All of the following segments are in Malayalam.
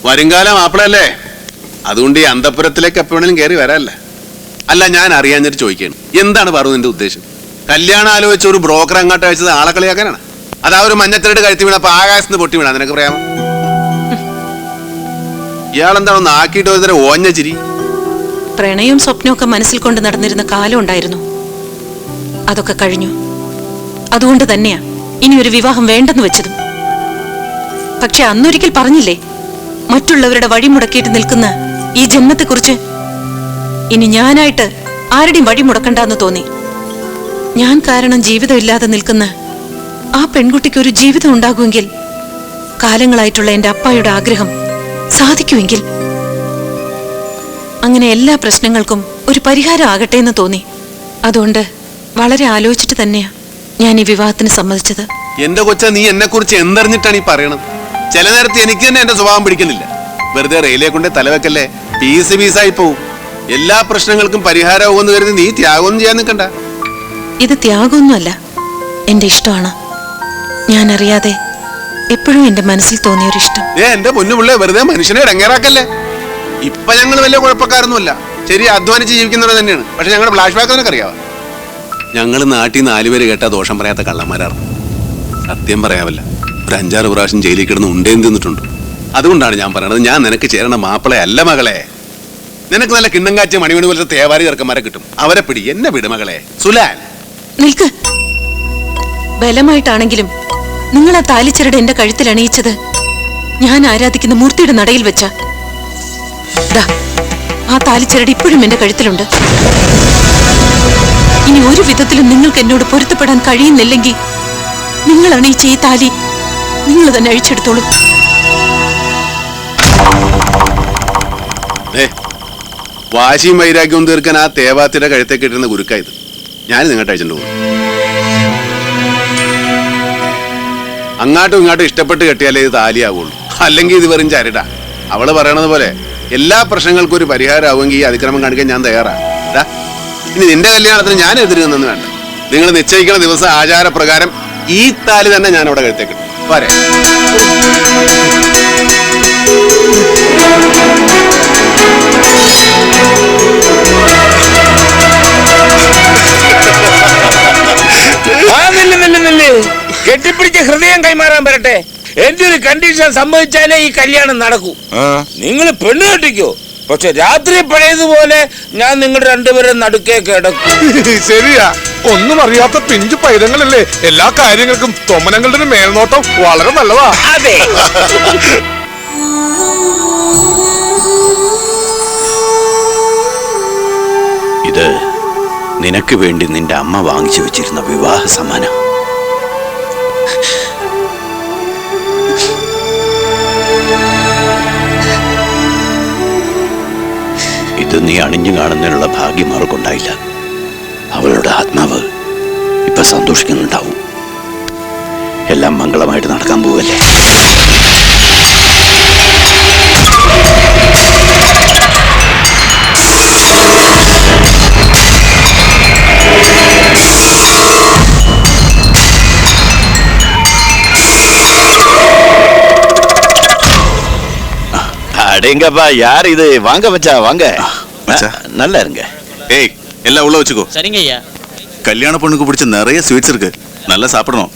വരുംകാലം മാപ്പിളല്ലേ, അതുകൊണ്ട് ഈ അന്തപുരത്തിലേക്ക് എപ്പോഴെങ്കിലും കയറി വരാല്ലേ. അല്ല, ഞാൻ അറിയാഞ്ഞിട്ട് ചോദിക്കുകയാണ്, എന്താണ് പറഞ്ഞു നിന്റെ ഉദ്ദേശം? കല്യാണം ആലോചിച്ച ഒരു ബ്രോക്കർ അങ്ങോട്ട് അയച്ചത് ആളെ കളിയാക്കാനാണ്? അതാ ഒരു മഞ്ഞത്തിരട്ട് കഴുത്തി വീണപ്പോ ആകാശത്ത് പൊട്ടി വീണ നിനക്ക് പറയാമോ? ഇയാളെന്താണൊന്ന് ആക്കിയിട്ട് ഒരു തരം ഓഞ്ഞ ചിരി. പ്രണയവും സ്വപ്നവും ഒക്കെ മനസ്സിൽ കൊണ്ട് നടന്നിരുന്ന കാലം ഉണ്ടായിരുന്നു, അതൊക്കെ കഴിഞ്ഞു. അതുകൊണ്ട് തന്നെയാ ഇനി ഒരു വിവാഹം വേണ്ടെന്ന് വെച്ചതും. പക്ഷെ അന്നൊരിക്കൽ പറഞ്ഞില്ലേ, മറ്റുള്ളവരുടെ വഴി മുടക്കിയിട്ട് നിൽക്കുന്ന ഈ ജന്മത്തെക്കുറിച്ച്. ഇനി ഞാനായിട്ട് ആരുടെയും വഴി മുടക്കണ്ടെന്ന് തോന്നി. ഞാൻ കാരണം ജീവിതമില്ലാതെ നിൽക്കുന്ന ആ പെൺകുട്ടിക്ക് ഒരു ജീവിതം ഉണ്ടാകുമെങ്കിൽ, കാലങ്ങളായിട്ടുള്ള എന്റെ അപ്പായുടെ ആഗ്രഹം സാധിക്കുമെങ്കിൽ, അങ്ങനെ എല്ലാ പ്രശ്നങ്ങൾക്കും ഒരു പരിഹാരം ആകട്ടെ എന്ന് തോന്നി. അതുകൊണ്ട് വളരെ ആലോചിച്ചിട്ട് തന്നെയാ ഞാൻ ഈ വിവാഹത്തിന് സമ്മതിച്ചത്. എന്റെ കൊച്ച, നീ എന്നെ കുറിച്ച് എന്തറിഞ്ഞിട്ടാണ് ഈ പറയണത്? ചില നേരത്ത് എനിക്ക് തന്നെ എന്റെ സ്വഭാവം പിടിക്കുന്നില്ല. വെറുതെ റെയിലെ കൊണ്ട് തലവെക്കല്ലേ, പീസായി പോവും. എല്ലാ പ്രശ്നങ്ങൾക്കും പരിഹാരമാകുമെന്ന് കരുതി നീ ത്യാഗമൊന്നും ചെയ്യാൻ നിൽക്കണ്ട. ഇത് ത്യാഗമൊന്നുമല്ല, എന്റെ ഇഷ്ടമാണ്. ഞാൻ അറിയാതെ എപ്പോഴും എന്റെ മനസ്സിൽ തോന്നിയൊരു ഇഷ്ടം. എന്റെ പൊന്നുപിള്ളേ, വെറുതെ മനുഷ്യനെ ഇടങ്ങേറാക്കല്ലേ. ഇപ്പൊ ഞങ്ങൾ വലിയ കുഴപ്പക്കാരൊന്നുമല്ല, ശരി, അധ്വാനിച്ച് ജീവിക്കുന്നവർ തന്നെയാണ്. പക്ഷെ ഞങ്ങളുടെ ഫ്ലാഷ് ബാക്ക് നിനക്ക് അറിയാവോ? ഞങ്ങൾ നാട്ടിൽ 4 പേര് കേട്ടാ ദോഷം പറയാത്ത കള്ളന്മാരാണ്. സത്യം പറയാമല്ല, ഒരു 5-6 പ്രാവശ്യം ജയിലിൽ കിടന്ന് ഉണ്ടേന്ന് തിന്നിട്ടുണ്ട്. അതുകൊണ്ടാണ് ഞാൻ പറയണത്, ഞാൻ നിനക്ക് ചേരണ മാപ്പിളെ അല്ല മകളെ. നിനക്ക് നല്ല കിണ്ണം കാച്ച മണിമണി പോലത്തെ തേവാരി ചെറുക്കന്മാരെ കിട്ടും, അവരെ പിടി. എന്നെ വിട് മകളെ. സുലാൻ, നിൽക്ക്. ബലമായിട്ടാണെങ്കിലും നിങ്ങൾ ആ താലിച്ചരട് എന്റെ കഴുത്തിൽ അണിയിച്ചത് ഞാൻ ആരാധിക്കുന്ന മൂർത്തിയുടെ നടയിൽ വെച്ച. ആ താലിച്ചരട് ഇപ്പോഴും എന്റെ കഴുത്തിലുണ്ട്. ഇനി ഒരു വിധത്തിലും നിങ്ങൾക്ക് എന്നോട് പൊരുത്തപ്പെടാൻ കഴിയുന്നില്ലെങ്കിൽ, നിങ്ങൾ അണിയിച്ച ഈ താലി നിങ്ങൾ തന്നെ അഴിച്ചെടുത്തോളൂ. വാശിയും വൈരാഗ്യവും തീർക്കാൻ ആ തേവാത്തിയുടെ കഴുത്തേക്ക് ഇട്ടിരുന്ന ഗുരുക്കായത് ഞാൻ നിങ്ങോട്ട് അയച്ചിട്ട് പോകും. അങ്ങാട്ടും ഇങ്ങോട്ടും ഇഷ്ടപ്പെട്ട് കെട്ടിയാലേ ഇത് താലിയാവുള്ളൂ, അല്ലെങ്കിൽ ഇത് വെറും ചരടാ. അവള് പറയണത് പോലെ എല്ലാ പ്രശ്നങ്ങൾക്കും ഒരു പരിഹാരമാവുമെങ്കിൽ ഈ അതിക്രമം കാണിക്കാൻ ഞാൻ തയ്യാറാണ്. ഇനി നിന്റെ കല്യാണത്തിന് ഞാൻ എതിര് നിന്നു വേണ്ട. നിങ്ങൾ നിശ്ചയിക്കുന്ന ദിവസം ആചാരപ്രകാരം ഈ താലി തന്നെ ഞാൻ അവിടെ കഴുത്തേക്ക് പോരെ. കെട്ടിപ്പിടിച്ച് ഹൃദയം കൈമാറാൻ വരട്ടെ. എന്റെ ഒരു കണ്ടീഷൻ സമ്മതിച്ചാലേ ഈ കല്യാണം നടക്കൂ. നിങ്ങൾ പെണ്ണ് കെട്ടിക്കോ, പക്ഷെ രാത്രി പഴയതുപോലെ ഞാൻ നിങ്ങൾ രണ്ടുപേരും നടുക്കേ കിടക്കും. ശരിയാ, ഒന്നും അറിയാത്ത പിഞ്ചു പൈതങ്ങളല്ലേ. എല്ലാ കാര്യങ്ങൾക്കും തൊമ്മനങ്ങളുടെ മേൽനോട്ടം വളരെ നല്ലതാ. അതെ. ഇത് നിനക്ക് വേണ്ടി നിന്റെ അമ്മ വാങ്ങിച്ചു വെച്ചിരുന്ന വിവാഹ സമ്മാനം. ഇത് നീ അണിഞ്ഞു കാണുന്നതിനുള്ള ഭാഗ്യം അവർക്കുണ്ടായില്ല. അവളുടെ ആത്മാവ് ഇപ്പൊ സന്തോഷിക്കുന്നുണ്ടാവും. എല്ലാം മംഗളമായിട്ട് നടക്കാൻ പോവല്ലേ. அடேங்கப்பா, யார் இது? வாங்க மச்சா, வாங்க. நல்லா இருங்க. ஏய், எல்லாம் உள்ள வச்சுக்கோ. சரிங்க ஐயா. கல்யாண பொண்ணுக்கு பிடிச்ச நிறைய ஸ்வீட்ஸ் இருக்கு, நல்லா சாப்பிடணும்.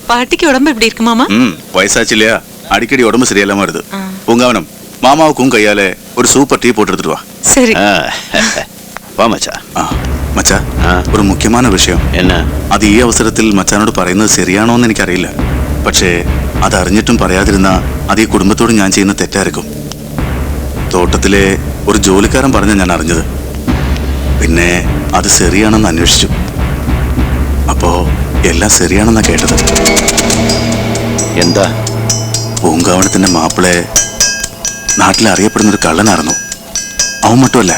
பாட்டிக்கு உடம்பு எப்படி இருக்கு மாமா? வயசாச்சு இல்லையா, அடிக்கடி உடம்பு சரியில்லாம வருது. பூங்காவனம், மாமாவுக்கும் கையால ஒரு சூப்பர் டீ போட்டு எடுத்துட்டு வா. சரி. വാ മച്ചാ. മച്ചാ, ഒരു മുഖ്യமான വിഷയം. എന്നാ? അത് ഈ അവസരത്തിൽ മച്ചാനോട് പറയുന്നത് ശരിയാണോ എന്ന് എനിക്കറിയില്ല. പക്ഷേ അതറിഞ്ഞിട്ടും പറയാതിരുന്ന അത് ഈ കുടുംബത്തോട് ഞാൻ ചെയ്യുന്ന തെറ്റായിരിക്കും. തോട്ടത്തിലെ ഒരു ജോലിക്കാരൻ പറഞ്ഞ ഞാൻ അറിഞ്ഞത്. പിന്നെ അത് ശരിയാണെന്ന് അന്വേഷിച്ചു. അപ്പോ എല്ലാം ശരിയാണെന്നാ കേട്ടത്. എന്താ? പൂങ്കാവനത്തിന്റെ മാപ്പിളെ നാട്ടിൽ അറിയപ്പെടുന്ന ഒരു കള്ളനായിരുന്നു. അവൻ മറ്റുമല്ല,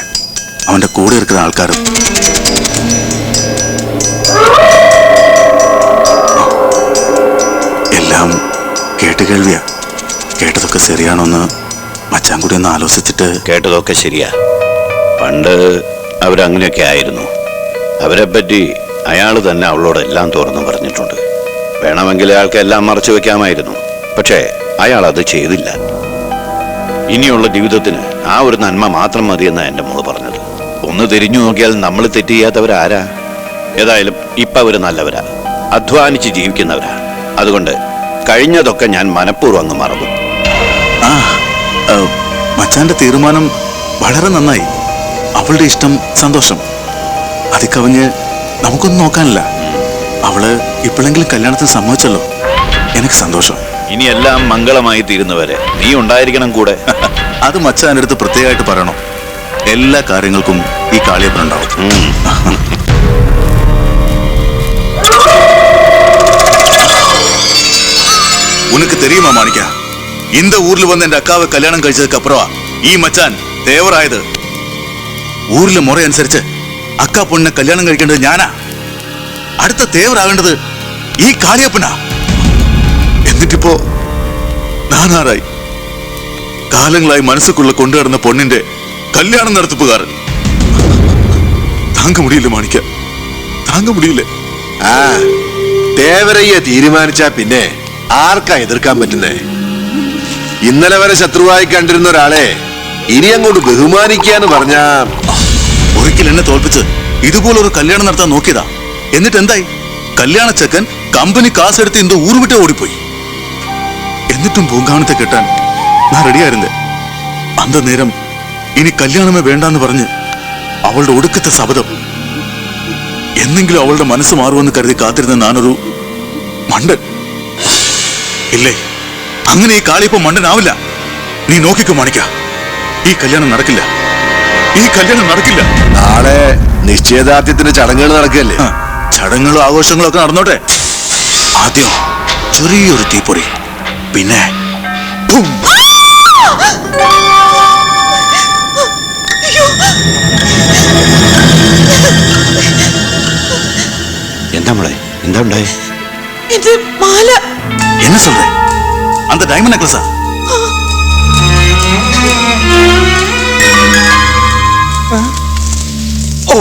അവന്റെ കൂടെ ഇരിക്കുന്ന ആൾക്കാരും. എല്ലാം കേട്ടുകേൾവിയാ. കേട്ടതൊക്കെ ശരിയാണോന്ന് മച്ചാൻ കൂടി ഒന്ന് ആലോചിച്ചിട്ട്. കേട്ടതൊക്കെ ശരിയാ. പണ്ട് അവരങ്ങനെയൊക്കെ ആയിരുന്നു. അവരെപ്പറ്റി അയാൾ തന്നെ അവളോട് എല്ലാം തുറന്നു പറഞ്ഞിട്ടുണ്ട്. വേണമെങ്കിൽ അയാൾക്ക് എല്ലാം മറച്ചു വെക്കാമായിരുന്നു. പക്ഷേ അയാൾ അത് ചെയ്തില്ല. ഇനിയുള്ള ജീവിതത്തിന് ആ ഒരു നന്മ മാത്രം മതിയെന്നാണ് എൻ്റെ മോള് പറഞ്ഞത്. ഒന്ന് തിരിഞ്ഞു നോക്കിയാൽ നമ്മൾ തെറ്റ് ചെയ്യാത്തവരാരാ? ഏതായാലും ഇപ്പം അവർ നല്ലവരാ, അധ്വാനിച്ച് ജീവിക്കുന്നവരാ. അതുകൊണ്ട് കഴിഞ്ഞതൊക്കെ ഞാൻ മനഃപൂർവ്വം അങ്ങ് മറന്നു. ആ മച്ചാന്റെ തീരുമാനം വളരെ നന്നായി. അവളുടെ ഇഷ്ടം, സന്തോഷം. അത് കവിഞ്ഞ് നമുക്കൊന്നും നോക്കാനില്ല. അവള് ഇപ്പോഴെങ്കിലും കല്യാണത്തിന് സമ്മതിച്ചല്ലോ, എനിക്ക് സന്തോഷം. ഇനിയെല്ലാം മംഗളമായി തീരുന്നവരെ നീ ഉണ്ടായിരിക്കണം കൂടെ. അത് മച്ചാന്റെ അടുത്ത് പ്രത്യേകമായിട്ട് പറയണം. എല്ലാ കാര്യങ്ങൾക്കും ഈ കാളിയപ്പനുണ്ടാവും. உனக்கு தெரியுமா மாணிக்கா, இந்த ஊர்ல வந்து என் அக்காவை கல்யாணம் കഴിച്ചதுக்கு அப்புறம் ഈ മച്ചാൻ തേവറായത്. ഊരിലെ മുറ അനുസരിച്ച് അക്ക പൊണ്ണിനെ കല്യാണം കഴിക്കേണ്ടത് ഞാനാ. അടുത്ത തേവറാകേണ്ടത് ഈ കാളിയപ്പനാ. എന്നിട്ടിപ്പോ നാനാറായി. കാലങ്ങളായി മനസ്സുക്കുള്ള കൊണ്ടുനടന്ന പൊണ്ണിന്റെ കല്യാണം നടത്തിപ്പുകാരൻ. താങ്ക മുടിയില്ല മാണിക്ക, താങ്ക മുടിയില്ല. ആ തേവരയ്യ തീരുമാനിച്ചാ പിന്നെ ആർക്കാ എതിർക്കാൻ പറ്റുന്നേ? ഇന്നലെ വരെ ശത്രുവായി കണ്ടിരുന്ന ഒരാളെ ഇനി അങ്ങോട്ട് ബഹുമാനിക്കാന്ന് പറഞ്ഞാ. ഒരിക്കൽ എന്നെ തോൽപ്പിച്ച് ഇതുപോലൊരു കല്യാണം നടത്താൻ നോക്കിയതാ. എന്നിട്ട് എന്തായി? കല്യാണ ചെക്കൻ കമ്പനി കാസെടുത്ത് ഇന്ത് ഊർ വിട്ട് ഓടിപ്പോയി. എന്നിട്ടും പൂങ്കാവനത്തെ കെട്ടാൻ ഞാൻ റെഡിയായിരുന്നേ. അന്ത നേരം ഇനി കല്യാണമേ വേണ്ടാന്ന് പറഞ്ഞ് അവളുടെ ഒടുക്കത്തെ ശപഥം. എന്നെങ്കിലും അവളുടെ മനസ്സ് മാറുമെന്ന് കരുതി കാത്തിരുന്ന ഞാനൊരു മണ്ടൻ. ഇല്ലേ, അങ്ങനെ ഈ കാളിയപ്പം മണ്ടനാവില്ല. നീ നോക്കിക്കോ മാണിക്ക, ഈ കല്യാണം നടക്കില്ല, ഈ കല്യാണം നടക്കില്ല. നാളെ നിശ്ചയദാർഢ്യത്തിന്റെ ചടങ്ങുകൾ നടക്കുകയല്ലേ? ചടങ്ങുകളും ആഘോഷങ്ങളും ഒക്കെ നടന്നോട്ടെ. ആദ്യം ചെറിയൊരു തീപ്പൊറി, പിന്നെ ബൂം. എന്താ മോളെ, എന്താ ഉണ്ടായി? ഇത് മാല. என்ன சொல்ற? அந்த டைமண்ட் நெக்லஸா? ഓ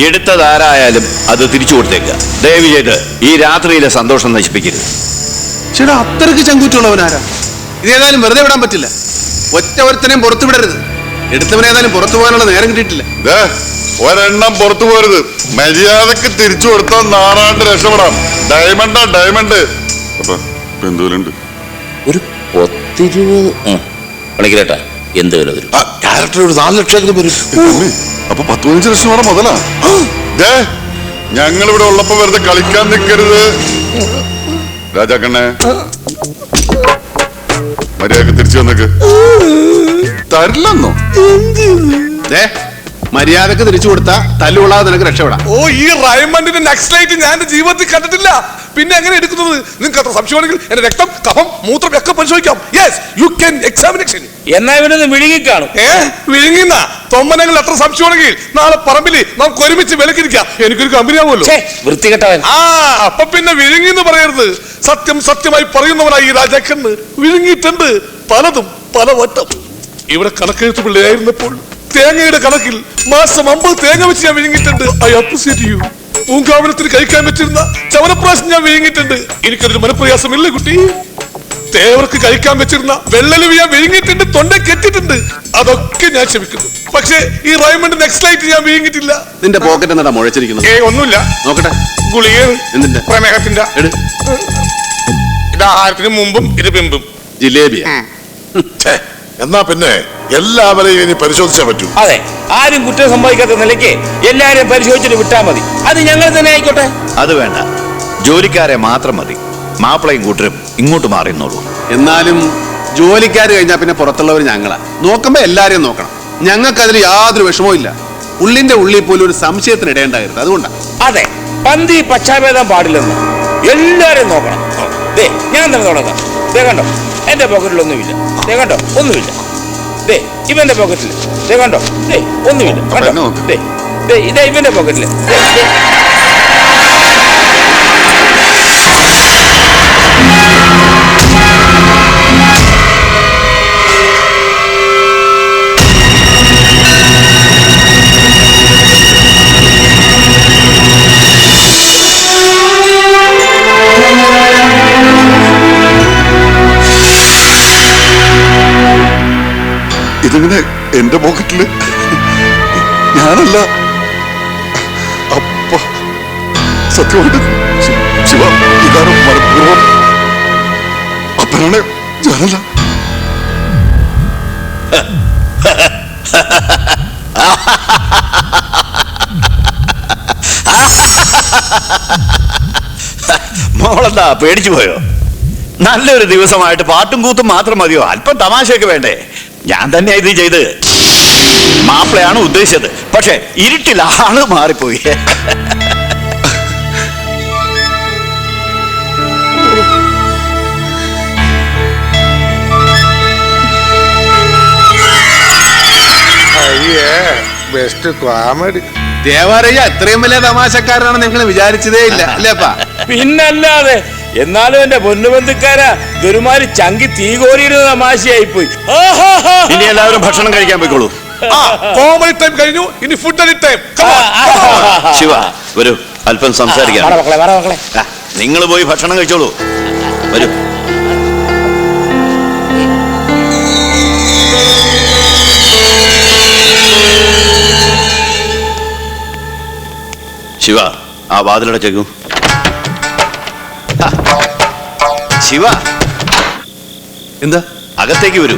എടുത്തതാരായാലും അത് തിരിച്ചു കൊടുത്തേക്കുക. ദയവ് ചെയ്ത് ഈ രാത്രിയിലെ സന്തോഷം നശിപ്പിക്കരുത്. ചേട്ടാ, അത്രയ്ക്ക് ചങ്കൂറ്റുള്ളവനാരാ? ഇതേതായാലും വെറുതെ വിടാൻ പറ്റില്ല. ഒറ്റ ഒരുത്തനെയും പുറത്തു വിടരുത്. എടുത്തവനേതായാലും പുറത്തു പോകാനുള്ള നേരം കിട്ടിയിട്ടില്ല. ഒരെണ്ണം പുറത്തു പോരുത്. മര്യാദക്ക് തിരിച്ചു കൊടുത്താൽ നാറാണ്ട് രക്ഷപ്പെടാം. ഡയമണ്ടാ ഡയമണ്ട്. എന്തോലുണ്ട്? ഒരു 10-20 പണിക്കരേട്ടാ, എന്ത് വില വരും? ക്യാരക്ടർ ഒരു 4 ലക്ഷം വരും. അപ്പൊ 10-15 ലക്ഷം രൂപ മുതലാ. ഞങ്ങളിവിടെ ഉള്ളപ്പോ വെറുതെ കളിക്കാൻ നിൽക്കരുത്. രാജാക്കണ്ണേ, മര്യാദക്ക് തിരിച്ചു വന്നേക്ക്. തരില്ലെന്നോ? മര്യാദക്ക് തിരിച്ചു കൊടുത്താ തല്ലുകൊള്ളാതെ നിനക്ക് രക്ഷപ്പെടാം. ഓ, ഈ റൈമണ്ടിന്റെ നെക്സ്റ്റ് ലൈറ്റ് ഞാൻ എന്റെ ജീവിതത്തിൽ കണ്ടിട്ടില്ല. പിന്നെ എങ്ങനെ എടുക്കുന്നത്? നിങ്ങൾക്ക് അത്ര സംശയമാണെങ്കിൽ എന്റെ രക്തം, കഫം, മൂത്രം ഒക്കെ പരിശോധിക്കാം. Yes, you can examination. എന്നാ ഇവനൊന്ന് വിഴുങ്ങിക്കാണും. വിഴുങ്ങിന്ന തൊമ്മനങ്ങൾ അത്ര സംശയമാണെങ്കിൽ നാളെ പറമ്പില് നമുക്ക് ഒരുമിച്ച് വിലക്കിരിക്കാം. എനിക്കൊരു കമ്പനി ആവുമല്ലോ. വൃത്തികെട്ടവൻ. ആ, അപ്പൊ പിന്നെ വിഴുങ്ങിന്ന് പറയരുത്. സത്യം സത്യമായി പറയുന്നവനായി ഈ രാജാക്കന്ന് വിഴുങ്ങിയിട്ടുണ്ട് പലതും പലവട്ടം. ഇവിടെ കണക്കെഴുത്ത് പിള്ളയായിരുന്നപ്പോൾ തേങ്ങയുടെ കണക്കിൽ മാസം 50 തേങ്ങ വെച്ച് ഞാൻ വിഴുങ്ങിയിട്ടുണ്ട്. I appreciate you. പൂങ്കാവനത്തിന് കഴിക്കാൻ വെച്ചിരുന്ന ചവനപ്രാശം ഞാൻ വിഴുങ്ങിയിട്ടുണ്ട്. എനിക്കൊരു മനപ്രയാസമില്ല കുട്ടി. തേവർക്ക് കഴിക്കാൻ വെച്ചിരുന്ന വെള്ളലുവി ഞാൻ വിഴുങ്ങിയിട്ടുണ്ട്, തൊണ്ട കെട്ടിട്ടുണ്ട്. അതൊക്കെ ഞാൻ ക്ഷമിക്കുന്നു. പക്ഷേ ഈ റൈമണ്ട് നെക്സ്റ്റ് ലൈറ്റ് ഞാൻ വിഴുങ്ങിയിട്ടില്ല. നിന്റെ പോക്കറ്റ് എന്താ മുഴച്ചിരിക്കുന്നത്? ഒന്നുമില്ല. നോക്കട്ടെ. ഗുളിക. എന്തിന്റെ? പ്രമേഹത്തിന്റെ. ഇത് ആഹാരത്തിന് മുമ്പും ഇത് പിമ്പും. ജിലേബിയാ? എന്നാ പിന്നെ എല്ലാവരെയും ഇനി പരിശോധിച്ചേ പറ്റൂ. അതെ, ആരും കുറ്റം സംഭവിക്കാത്ത നിലയ്ക്ക് എല്ലാരും പരിശോധിച്ചിട്ട് വിട്ടാ മതി. അത് ഞങ്ങൾ തന്നെ ആയിക്കോട്ടെ. അത് വേണ്ട, ജോലിക്കാരെ മാത്രം മതി. മാപ്പിളയും കൂട്ടരും ഇങ്ങോട്ട് മാറിയുന്നുള്ളൂ. എന്നാലും ജോലിക്കാർ കഴിഞ്ഞാൽ പിന്നെ പുറത്തുള്ളവർ ഞങ്ങളാ. നോക്കുമ്പോ എല്ലാരെയും നോക്കണം. ഞങ്ങൾക്ക് അതിൽ യാതൊരു വിഷമവും ഇല്ല. ഉള്ളിന്റെ ഉള്ളിൽ പോലും ഒരു സംശയത്തിന് ഇടയുണ്ടാകരുത്. അതുകൊണ്ടാണ്. അതെ, പന്തി പക്ഷാഭേദം പാടില്ലെന്ന് എല്ലാരും നോക്കണം. ദേ, ഞാൻ തന്നെ തുടങ്ങാം. ദേ കണ്ടോ, എന്റെ പോക്കറ്റിലൊന്നുമില്ല. ദേ കണ്ടോ, ഒന്നുമില്ല. ദേ, ഇവന്റെ പോക്കറ്റിൽ. ദേ കണ്ടോ, ദേ ഒന്നുമില്ല. കണ്ടോ, ദേ ദേ ഇതേ ഇവന്റെ പോക്കറ്റില്. സത്യമായിട്ട് ശിവ ഇതാണ് മനഃപൂർവ്വം. അപ്പനാണ് ഞാനല്ല. മോളെന്താ പേടിച്ചു പോയോ? നല്ലൊരു ദിവസമായിട്ട് പാട്ടും കൂത്തും മാത്രം മതിയോ? അല്പം തമാശയൊക്കെ വേണ്ടേ? ഞാൻ തന്നെയാ ഇത് ചെയ്ത്. മാപ്പിളയാണ് ഉദ്ദേശിച്ചത്, പക്ഷെ ഇരുട്ടിൽ ആള് മാറിപ്പോയി. അയ്യേ ബെസ്റ്റ് കോമഡി. ദേവാലയ്യ അത്രയും വലിയ തമാശക്കാരനാണ് നിങ്ങൾ വിചാരിച്ചതേ ഇല്ല അല്ലേപ്പാ? പിന്നല്ലാതെ. എന്നാലും എന്റെ പൊന്നുബന്ധുക്കാരാ, ഇതൊരുമാതിരി ചങ്കി തീ കോരിയിടുന്ന തമാശയായി പോയി. ഇനി എല്ലാവരും ഭക്ഷണം കഴിക്കാൻ പോയിക്കോളൂ. കോമഡി ടൈം കഴിഞ്ഞു, ഇനി ഫുഡ് ടൈം. ശിവ വരൂ, അല്പം സംസാരിക്കാം. മക്കളെ നിങ്ങൾ പോയി ഭക്ഷണം കഴിച്ചോളൂ. വരൂ. ശിവ, ആ വാതിലടച്ചേക്കൂ. ശിവ, എന്താ? അകത്തേക്ക് വരൂ.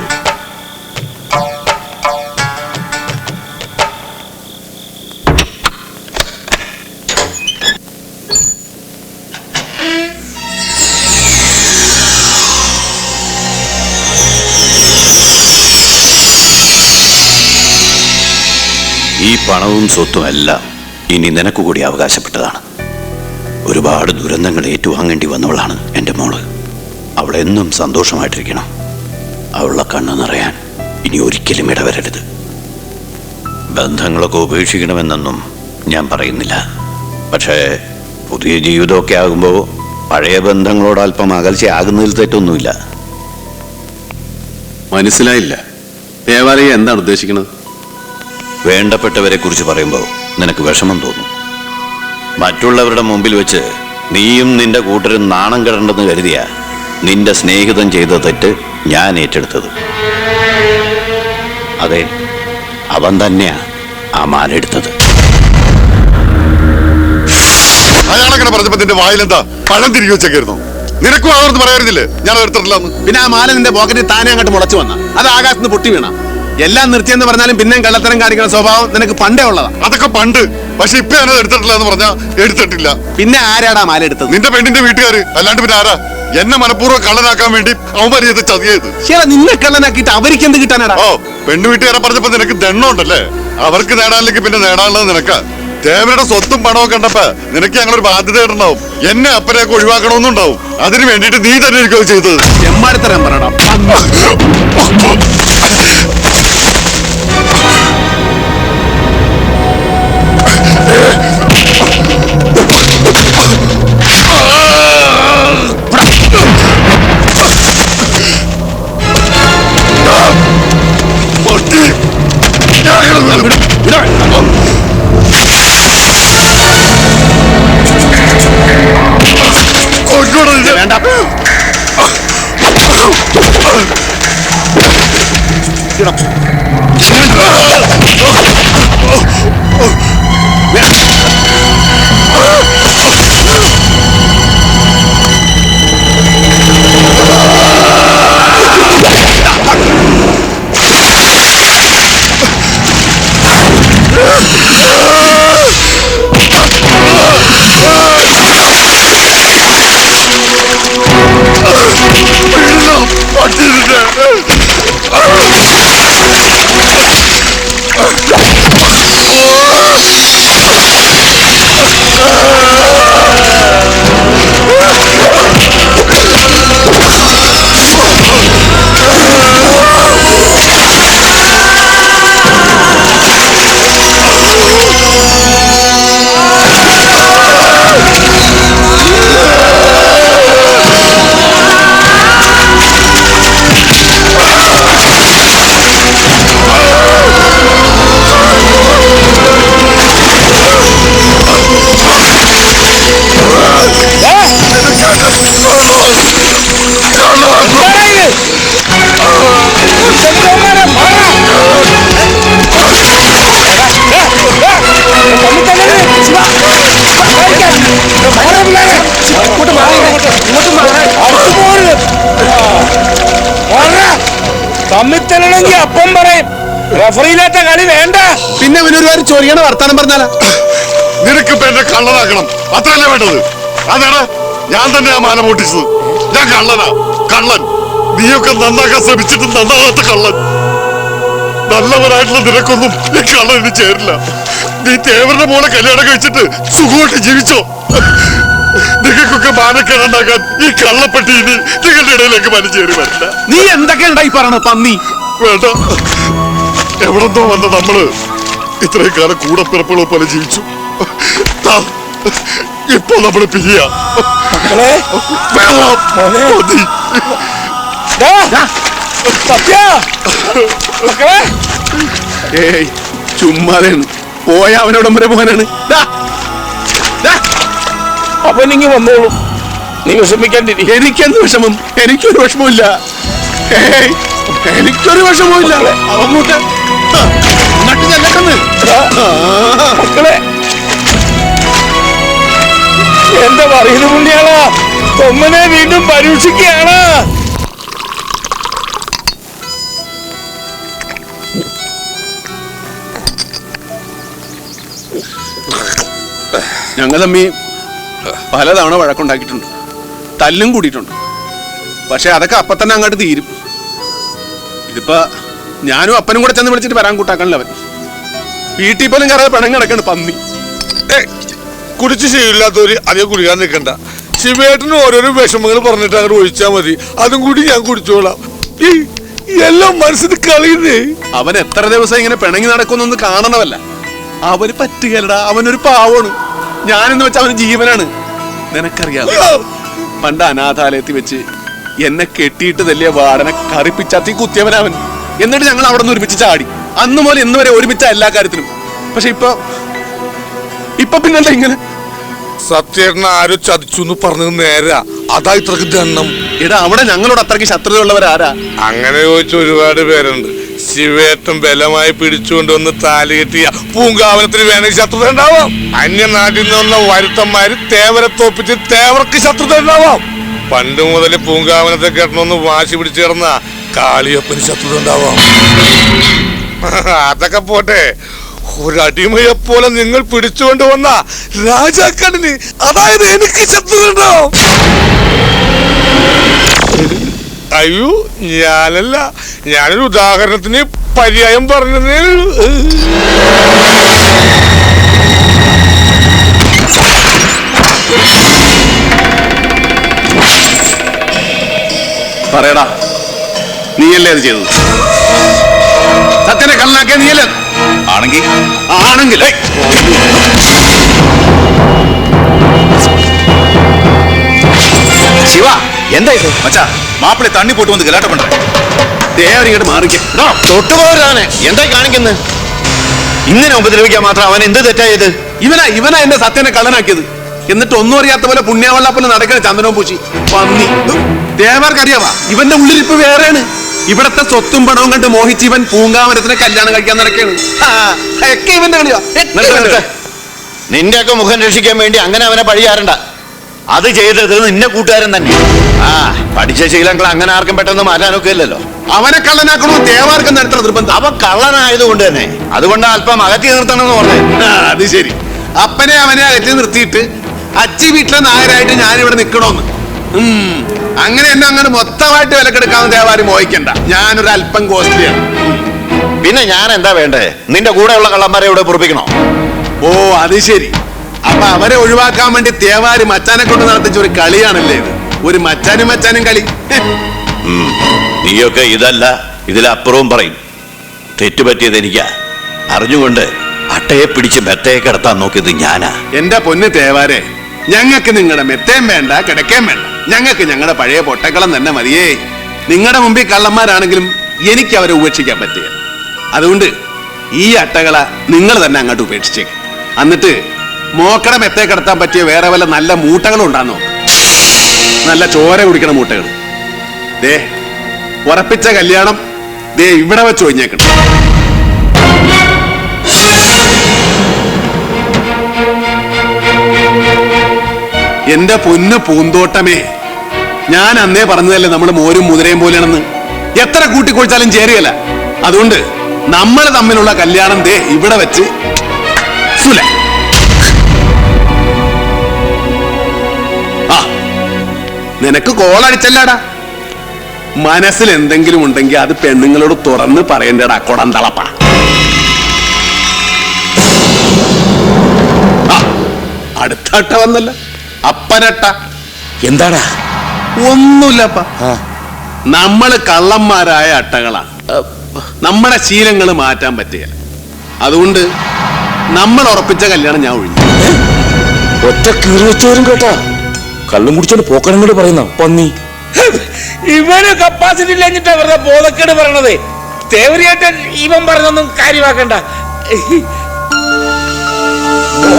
ഈ പണവും സ്വത്തും എല്ലാം ഇനി നിനക്ക് കൂടി അവകാശപ്പെട്ടതാണ്. ഒരുപാട് ദുരന്തങ്ങൾ ഏറ്റുവാങ്ങേണ്ടി വന്നവളാണ് എൻ്റെ മോള്. അവളെന്നും സന്തോഷമായിട്ടിരിക്കണം. അവളുടെ കണ്ണ് നിറയാൻ ഇനി ഒരിക്കലും ഇടവരരുത്. ബന്ധങ്ങളൊക്കെ ഉപേക്ഷിക്കണമെന്നൊന്നും ഞാൻ പറയുന്നില്ല. പക്ഷേ പുതിയ ജീവിതമൊക്കെ ആകുമ്പോൾ പഴയ ബന്ധങ്ങളോട് അല്പം അകൽച്ചയാകുന്നതിൽ തെറ്റൊന്നുമില്ല. മനസ്സിലായില്ല. ദേവാലയ്യ എന്താണ് ഉദ്ദേശിക്കുന്നത്? വേണ്ടപ്പെട്ടവരെ കുറിച്ച് പറയുമ്പോൾ നിനക്ക് വിഷമം തോന്നും. മറ്റുള്ളവരുടെ മുമ്പിൽ വെച്ച് നീയും നിന്റെ കൂട്ടരും നാണം കെടണ്ടെന്ന് കരുതിയ നിന്റെ സ്നേഹിതൻ ചെയ്ത തെറ്റ് ഞാൻ ഏറ്റെടുത്തത്. അതെ, അവൻ തന്നെയാ ആ മാലെടുത്തത്. അയാളങ്ങനെ പറഞ്ഞപ്പോ നിന്റെ വായിലെന്താ പഴം തിരികെ വെച്ചേക്കായിരുന്നു? നിനക്കും ആവർന്ന് പറയാറില്ലേ ഞാൻ എടുത്തിട്ടില്ലെന്ന്? പിന്നെ ആ മാല നിന്റെ പോക്കറ്റിൽ താനെ അങ്ങോട്ട് മുളച്ചു വന്ന അത് ആകാശത്ത് പൊട്ടി വീണ. എല്ലാം നിർത്തിയെന്ന് പറഞ്ഞാലും പിന്നെയും കള്ളത്തരം കാണിക്കുന്ന സ്വഭാവം നിനക്ക് പണ്ടേ ഉള്ളതാ. അതൊക്കെ പണ്ട്. പക്ഷെ ഇപ്പൊ ഞാനത് എടുത്തിട്ടില്ല എന്ന് പറഞ്ഞാ എടുത്തിട്ടില്ല. പിന്നെ ആരാടാ മാല എടുത്തത്? നിന്റെ പെണ്ണിന്റെ വീട്ടുകാര്. അല്ലാണ്ട് പിന്നെ ആരാ? എന്നെ മനഃപൂർവ്വം കള്ളനാക്കാൻ വേണ്ടി അവന്മാർ ചെയ്ത് ചതിയത്. ശരി, നിന്നെ കള്ളനാക്കിയിട്ട് അവർക്ക് എന്ത് കിട്ടാനാടാ? ഓ, പെണ്ണു വീട്ടുകാരെ പറഞ്ഞപ്പോ നിനക്ക് ദണ്ണുണ്ടല്ലേ? അവർക്ക് നേടാനില്ലെങ്കിൽ പിന്നെ നേടാനുള്ളത് നിനക്കാ. ദേവരുടെ സ്വത്തും പണവും കണ്ടപ്പോ നിനക്ക് ഞങ്ങളൊരു ബാധ്യത ഉണ്ടാവും. എന്നെ അപ്പനെയൊക്കെ ഒഴിവാക്കണമെന്നുണ്ടാവും. അതിന് വേണ്ടിയിട്ട് നീ തന്നെ എനിക്കത് ചെയ്തത്. ചെമ്മാടിത്തരം പറയടാ. വേണ്ട. തമ്മിത്തല്ലെങ്കിൽ അപ്പം പറയും. റഫറിയില്ലാത്ത കളി വേണ്ട. പിന്നെ അവനൊരു കാര്യം ചോദിക്കണ വർത്താനം പറഞ്ഞാലാ? നിനക്കിപ്പോ എന്നെ കള്ളനാക്കണം, അത്രയല്ലേ വേണ്ടത്? അതാണ് ഞാൻ തന്നെ ആ മാല പൊട്ടിച്ചത്. ഞാൻ കള്ളനാ, കള്ളൻ. നീയൊക്കെ നന്നാക്കാൻ ശ്രമിച്ചിട്ട് നന്നാകാത്ത കള്ളൻ. നല്ലവരായിട്ടുള്ള നിനക്കൊന്നും ഈ കള്ളന് ചേരില്ല. നീ തേവരുടെ മോളെ കല്യാണം കഴിച്ചിട്ട് സുഖമായിട്ട് ജീവിച്ചോ. നിങ്ങൾക്കൊക്കെ മാനക്കേടുണ്ടാക്കാൻ ഈ കള്ളപ്പെട്ടി ഇനി നിങ്ങളുടെ ഇടയിലേക്ക് വലിച്ചേറി വരില്ല. നീ എന്തൊക്കെ ഉണ്ടായി പറയണ പന്നി? വേണ്ട, എവിടെന്തോ വന്ന നമ്മള് ഇത്രയും കാലം കൂടപ്പിറപ്പുകളെ പോലെ ജീവിച്ചു. ഇപ്പൊ നമ്മള് പിരിയ. മക്കളെ സത്യ മക്കളെ ഏയ് ചുമ്മാതെയാണ്. പോയ അവനോടം വരെ പോകാനാണ്. അവനിങ്ങി വന്നോളൂ, നീ വിഷമിക്കാണ്ടിരി. എനിക്കെന്ത് വിഷമം? എനിക്കൊരു വിഷമമില്ല. ഏയ് എനിക്കൊരു വിഷമമില്ല. അങ്ങോട്ട് നട്ടു ചെല്ലട്ടെന്ന്. മക്കളെ എന്താ പറയുന്നത് പുണ്യാളാ, തൊമ്മനെ വീണ്ടും പരീക്ഷിക്കുകയാണ്. ഞങ്ങൾ തമ്മി പലതവണ വഴക്കുണ്ടാക്കിയിട്ടുണ്ട്, തല്ലും കൂടിയിട്ടുണ്ട്. പക്ഷെ അതൊക്കെ അപ്പൊ തന്നെ അങ്ങോട്ട് തീരും. ഇതിപ്പോ ഞാനും അപ്പനും കൂടെ ചെന്ന് വിളിച്ചിട്ട് വരാൻ കൂട്ടാക്കണില്ല. അവൻ വീട്ടിൽ പോലും കയറാതെ പണം കിടക്കാണ് പന്നി. കുടിച്ച് ശീലമില്ലാത്തവര് അധികം കുടിക്കാൻ നിൽക്കണ്ട. ശിവേട്ടന് ഓരോരോ വിഷമങ്ങൾ പറഞ്ഞിട്ട് അങ്ങോട്ട് ഒഴിച്ചാൽ മതി. അതും കൂടി ഞാൻ കുടിച്ചോളാം. എല്ലാം മനസ്സിന് കളിയുന്നേ. അവൻ എത്ര ദിവസം ഇങ്ങനെ പിണങ്ങി നടക്കുന്നൊന്ന് കാണണമല്ല. അവന് പറ്റുകയല്ലടാ, അവനൊരു പാവമാണ്. ഞാനെന്ന് വെച്ചാൽ അവന് ജീവനാണ്. നിനക്കറിയാം, പണ്ട് അനാഥാലയത്തിൽ വെച്ച് എന്നെ കെട്ടിയിട്ട് തല്ലിയ വാടനെ കറിപ്പിച്ചാത്തി കുത്തിയവനവൻ. എന്നിട്ട് ഞങ്ങൾ അവിടെ നിന്ന് ഒരുമിച്ച് ചാടി. അന്ന് മുതൽ ഇന്ന് വരെ ഒരുമിച്ച എല്ലാ കാര്യത്തിനും. പക്ഷെ ഇപ്പൊ പിന്നെന്താ ഇങ്ങനെ? സത്യേട്ടനെ ആരോ ചതിച്ചു എന്ന് പറഞ്ഞത് നേരാ. അതാ ഇത്രക്ക് ദണ്ണം. എടാ, അവിടെ ഞങ്ങളോട് അത്രയ്ക്ക് ശത്രുതയുള്ളവരാരാ? അങ്ങനെ ചോദിച്ച ഒരുപാട് പേരുണ്ട്. ശിവേട്ടൻ ബലമായി പിടിച്ചുകൊണ്ടുവന്ന് താലി കെട്ടിയ പൂങ്കാവനത്തിന് വേണമെങ്കിൽ ശത്രുത ഉണ്ടാവാം. അന്യനാട്ടിൽ നിന്നുള്ള വരുത്തന്മാര് തേവരെ തോപ്പിച്ച് തേവർക്ക് ശത്രുത ഉണ്ടാവാം. പണ്ട് മുതൽ പൂങ്കാവനത്തെ കെട്ടണമെന്ന് വാശി പിടിച്ചു കിടന്ന കാളിയപ്പന് ശത്രുത ഉണ്ടാവാം. അതൊക്കെ പോട്ടെ, ഒരടിമയെ പോലെ നിങ്ങൾ പിടിച്ചുകൊണ്ട് വന്ന രാജാക്കണ്ണിന്, അതായത് എനിക്ക് ശത്രുത ഉണ്ടാവും. അയ്യോ, ഞാനല്ല, ഞാനൊരു ഉദാഹരണത്തിന് പര്യായം പറഞ്ഞതേ ഉള്ളൂ. പറയടാ, നീയല്ലേ അത് ചെയ്തത്? സത്യനെ കള്ളനാക്കിയ നീയല്ലേ? ആണെങ്കിൽ ശിവ, എന്താ ഇത്? മച്ചാ, മാപ്പിളെ തണ്ണി പോട്ട് വന്ന് ഗലാട്ട പണ്ട. ദേവരിങ്ങോട്ട് മാറിക്കേ. തൊട്ടുപോരാനെ എന്തായി കാണിക്കുന്നത്? ഇങ്ങനെ ഉപദ്രവിക്കാൻ മാത്രം അവൻ എന്ത് തെറ്റായത്? ഇവനാ എന്റെ സത്യനെ കള്ളനാക്കിയത്. എന്നിട്ട് ഒന്നും അറിയാത്ത പോലെ പുണ്യാവള്ളാപ്പല് നടക്കണ ചന്ദനവും പൂശി പന്നി. ദേവർക്കറിയാവാ, ഇവന്റെ ഉള്ളിലിപ്പ് വേറെയാണ്. ഇവിടത്തെ സ്വത്തും പണവും കണ്ട് മോഹിച്ച് ഇവൻ പൂങ്കാവനത്തിനെ കല്യാണം കഴിക്കാൻ നടക്കാണ്. ഇവന്റെ കളിയാ. നിന്റെയൊക്കെ മുഖം രക്ഷിക്കാൻ വേണ്ടി അങ്ങനെ അവനെ പഴിയാറണ്ട. അത് ചെയ്തത് നിന്നെ കൂട്ടുകാരൻ തന്നെ. പഠിച്ച ശീലങ്ങൾ അങ്ങനെ ആർക്കും പെട്ടെന്ന് മാറ്റാനൊക്കെ ഇല്ലല്ലോ. അവനെ കള്ളനാക്കണോ ദേവാർക്കും നടത്തണ നിർബന്ധം. അവൻ കള്ളനായതുകൊണ്ട് തന്നെ, അതുകൊണ്ട് അല്പം അകറ്റി നിർത്തണമെന്ന് പറഞ്ഞു. അത് ശരി. അപ്പനെ അവനെ അകറ്റി നിർത്തിയിട്ട് അച്ചി വീട്ടിലെ നായരായിട്ട് ഞാനിവിടെ നിൽക്കണോന്ന്. അങ്ങനെ എന്നെ അങ്ങനെ മൊത്തമായിട്ട് വിലക്കെടുക്കാവുന്ന ദേവാരി മോഹിക്കണ്ട. ഞാനൊരു അല്പം കോസ്റ്റ്ലിയാണ്. പിന്നെ ഞാൻ എന്താ വേണ്ടേ? നിന്റെ കൂടെയുള്ള കള്ളന്മാരെ ഇവിടെ പൊറപ്പിക്കണോ? ഓ, അത് ശരി. അപ്പൊ അവരെ ഒഴിവാക്കാൻ വേണ്ടി തേവാരി മച്ചാനെ കൊണ്ട് നടത്തിച്ച ഒരു കളിയാണല്ലേ ഇത്? ഒരു മച്ചാനും കളി. നീയൊക്കെ ഇതല്ല ഇതിലപ്പുറവും പറയും. തെറ്റുപറ്റിയത് എനിക്കാ. അറിഞ്ഞുകൊണ്ട് അട്ടയെ പിടിച്ച് മെത്തയെ കിടത്താൻ നോക്കിയത് ഞാനാ. എന്റെ പൊന്ന് തേവാരെ, ഞങ്ങൾക്ക് നിങ്ങളുടെ മെത്തേം വേണ്ട, കിടക്കേം വേണ്ട. ഞങ്ങൾക്ക് ഞങ്ങളുടെ പഴയ പൊട്ടക്കളം തന്നെ മതിയേ. നിങ്ങളുടെ മുമ്പിൽ കള്ളന്മാരാണെങ്കിലും എനിക്ക് അവരെ ഉപേക്ഷിക്കാൻ പറ്റില്ല. അതുകൊണ്ട് ഈ അട്ടകള നിങ്ങൾ തന്നെ അങ്ങോട്ട് ഉപേക്ഷിച്ചേക്ക്. എന്നിട്ട് മോക്കട മെത്തേ കിടത്താൻ പറ്റിയ വേറെ വല്ല നല്ല മൂട്ടകളും ഉണ്ടാന്നോ? നല്ല ചോര കുടിക്കണ മൂട്ടകൾ. ദേ, ഉറപ്പിച്ച കല്യാണം ദേ ഇവിടെ വെച്ച് ഒഴിഞ്ഞേക്കണം. എന്റെ പൊന്നു പൂന്തോട്ടമേ, ഞാൻ അന്നേ പറഞ്ഞതല്ലേ നമ്മൾ മോരും മുതിരയും പോലെയാണെന്ന്. എത്ര കൂട്ടിക്കൊഴിച്ചാലും ചേരുകയല്ല. അതുകൊണ്ട് നമ്മൾ തമ്മിലുള്ള കല്യാണം ദേ ഇവിടെ വെച്ച് സുല. ആ നിനക്ക് കോളടിച്ചല്ലാടാ. മനസ്സിൽ എന്തെങ്കിലും ഉണ്ടെങ്കിൽ അത് പെണ്ണുങ്ങളോട് തുറന്ന് പറയണ്ടടാ കൊടന്തളപ്പ. അടുത്ത അട്ട വന്നല്ല, അപ്പനട്ട. എന്താടാ? ഒന്നുമില്ലപ്പ. നമ്മള് കള്ളന്മാരായ അട്ടകളാണ്. നമ്മുടെ ശീലങ്ങൾ മാറ്റാൻ പറ്റുക. അതുകൊണ്ട് നമ്മൾ ഉറപ്പിച്ച കല്യാണം ഞാൻ ഒഴിഞ്ഞു. ഒറ്റ കീറി വെച്ചവരും കേട്ടാ കള്ളും കുടിച്ചോണ്ട് പോക്കണങ്ങളോട് പറയുന്ന പന്നി. ഇവന് കപ്പാസിറ്റി ഇല്ലെന്നിട്ടാ വെറുതെ ബോധക്കേട് പറയണത്. തേവരിയായിട്ട് ഇവൻ പറഞ്ഞൊന്നും കാര്യമാക്കണ്ട.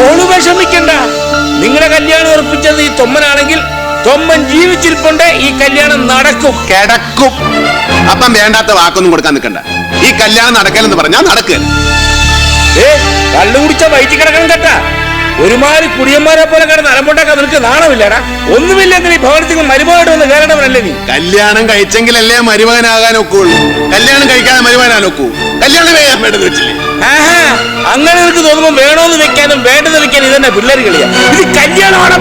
ഓള് വിഷമിക്കണ്ട. നിങ്ങളുടെ കല്യാണം ഉറപ്പിച്ചത് ഈ തൊമ്മനാണെങ്കിൽ തൊമ്മൻ ജീവിച്ചിരിപ്പുണ്ട്. ഈ കല്യാണം നടക്കും. കിടക്കും. അപ്പം വേണ്ടാത്ത വാക്കൊന്നും കൊടുക്കാൻ നിൽക്കണ്ട. ഈ കല്യാണം നടക്കലെന്ന് പറഞ്ഞാൽ നടക്കുക. കള്ളു കുടിച്ച വയറ്റി കിടക്കണം കേട്ടാ. ഒരുമാതിരി കുടിയന്മാരെ പോലെ കിടന്ന് അലമ്പുണ്ടാക്കാൻ നിനക്ക് നാണമില്ലടാ. ഒന്നുമില്ലെങ്കിൽ ഈ ഭവനത്തിൽ മരുമകനായിട്ട് വന്ന് കയറണവനല്ലേ നീ? കല്യാണം കഴിച്ചെങ്കിലല്ലേ മരുമകനാകാൻ ഒക്കുള്ളൂ. കല്യാണം കഴിക്കാതെ മരുമകനാൻ ഒക്കൂ? കല്യാണം കഴിയാൻ വേണ്ടത് വെച്ചില്ലേ? ആഹാ, അങ്ങനെ നിനക്ക് തോന്നുമ്പോ വേണോന്ന് വെക്കാനും വേണ്ടെന്ന് വെക്കാനും ഇതന്നെ പിള്ളേർ കളിയാ. ഇത് കല്യാണമാണ്.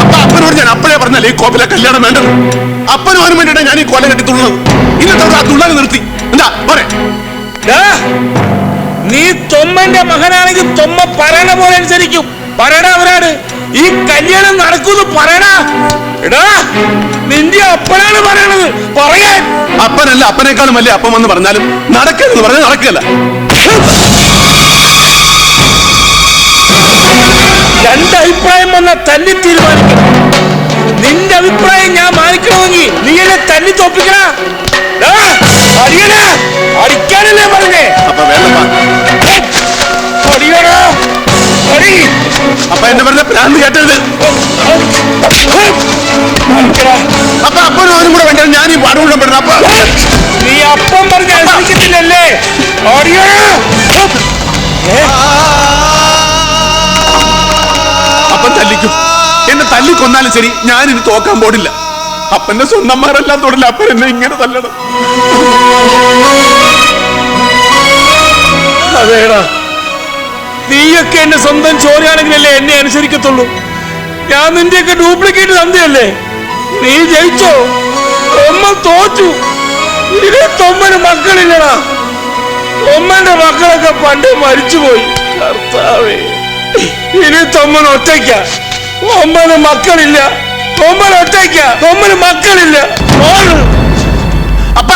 അപ്പൊ അപ്പനോട് ഞാൻ അപ്പഴേ പറഞ്ഞല്ലേ ഈ കോപ്പിലെ കല്യാണം വേണ്ടത്. അപ്പനും അവനും വേണ്ടിയിട്ടാണ് ഞാൻ ഈ കൊല കെട്ടി തുള്ളത്. ഇന്നത്തെ ആ തുള്ളാൻ നിർത്തി. എന്താ പറ? നീ തൊമ്മന്റെ മകനാണെങ്കിൽ തൊമ്മ പറയണ പോലെ അനുസരിക്കും. പറയടാ അവരാണ് ഈ കല്യാണം നടക്കുന്നു. പറയടാ. എടാ നിന്റെ അപ്പനാണ് പറയണത്. പറയാൻ. അപ്പനല്ല, അപ്പനേക്കാളും വലിയ അപ്പം വന്ന് പറഞ്ഞാലും നടക്കരുതെന്ന് പറഞ്ഞാൽ നടക്കല്ല. രണ്ടഭിപ്രായം വന്ന തല്ലി തീരുമാനിക്കണം. നിന്റെ അഭിപ്രായം ഞാൻ മാനിക്കണമെങ്കിൽ നീ എന്നെ തല്ലി തോപ്പിക്കണ. അടിക്കാനല്ലേ പറഞ്ഞേ? അപ്പൊ വേണ്ടപ്പാ. അപ്പൊ എന്നെ പറഞ്ഞ പ്രാന്ത് കേട്ടത്. അപ്പൊ അപ്പനും അവനും കൂടെ വേണ്ട ഞാൻ ഈ പാടുകൊണ്ടും പെടുന്ന. അപ്പൊ നീ അപ്പം പറഞ്ഞ് അനുസരിക്കത്തില്ലല്ലേ? അപ്പൻ തല്ലിക്കും. എന്നെ തല്ലിക്കൊന്നാലും ശരി, ഞാനിനി തോക്കാൻ പോടില്ല. അപ്പന്റെ സ്വന്തന്മാരെല്ലാം തൊടില്ല. അപ്പൻ എന്നെ ഇങ്ങനെ തല്ലണം. അതേടാ, നീയൊക്കെ എന്റെ സ്വന്തം ചോരയാണെങ്കിലല്ലേ എന്നെ അനുസരിക്കത്തുള്ളൂ. ഞാൻ നിന്റെയൊക്കെ ഡ്യൂപ്ലിക്കേറ്റ് തന്നെയല്ലേ? നീ ജയിച്ചോ? തൊമ്മ തോറ്റു. ഇനി തൊമ്മന് മക്കളില്ലടാ. തൊമ്മന്റെ മക്കളൊക്കെ പണ്ട് മരിച്ചുപോയി. കർത്താവേ, ഇനി തൊമ്മൻ ഒറ്റയ്ക്ക. തൊമ്മന് മക്കളില്ല. തൊമ്മൻ ഒറ്റയ്ക്ക. തൊമ്മന് മക്കളില്ല. അപ്പ